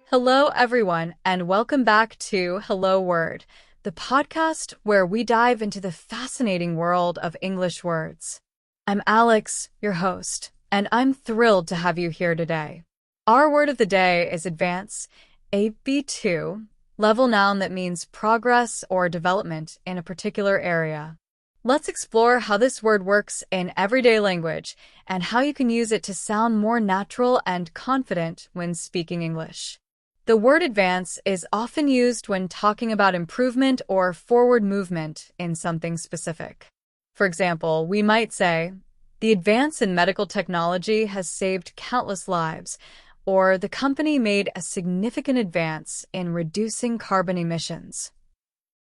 Hello, everyone, and welcome back to Hello Word, the podcast where we dive into the fascinating world of English words. I'm Alex, your host, and I'm thrilled to have you here today. Our word of the day is advance, a B2 level noun that means progress or development in a particular area. Let's explore how this word works in everyday language and how you can use it to sound more natural and confident when speaking English. The word advance is often used when talking about improvement or forward movement in something specific. For example, we might say, "The advance in medical technology has saved countless lives," or "The company made a significant advance in reducing carbon emissions."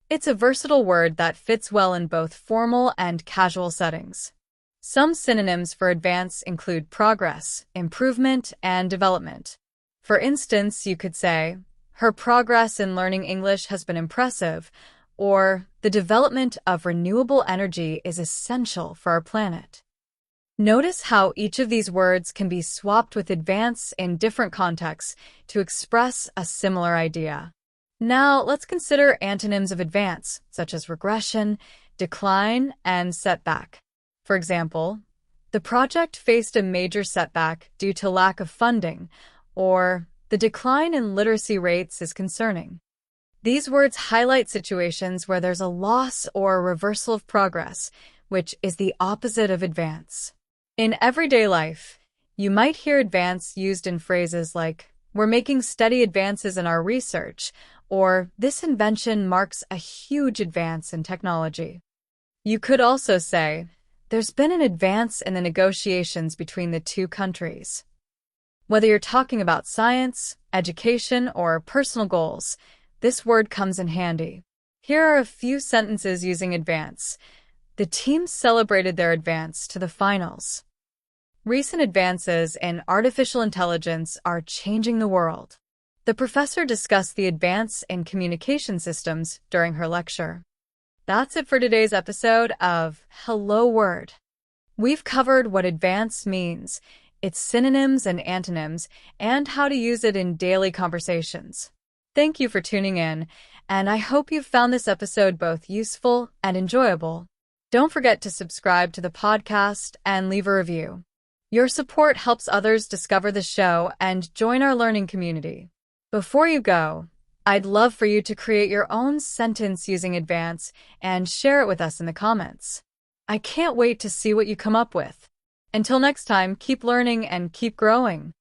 It's a versatile word that fits well in both formal and casual settings. Some synonyms for advance include progress, improvement, and development. For instance, you could say, "Her progress in learning English has been impressive," or "The development of renewable energy is essential for our planet." Notice how each of these words can be swapped with advance in different contexts to express a similar idea. Now, let's consider antonyms of advance, such as regression, decline, and setback. For example, "The project faced a major setback due to lack of funding," or "The decline in literacy rates is concerning." These words highlight situations where there's a loss or a reversal of progress, which is the opposite of advance. In everyday life, you might hear advance used in phrases like, "We're making steady advances in our research," or "This invention marks a huge advance in technology." You could also say, "There's been an advance in the negotiations between the two countries." Whether you're talking about science, education, or personal goals, this word comes in handy. Here are a few sentences using advance. The team celebrated their advance to the finals. Recent advances in artificial intelligence are changing the world. The professor discussed the advance in communication systems during her lecture. That's it for today's episode of Hello Word. We've covered what advance means, its synonyms and antonyms, and how to use it in daily conversations. Thank you for tuning in, and I hope you've found this episode both useful and enjoyable. Don't forget to subscribe to the podcast and leave a review. Your support helps others discover the show and join our learning community. Before you go, I'd love for you to create your own sentence using advance and share it with us in the comments. I can't wait to see what you come up with. Until next time, keep learning and keep growing.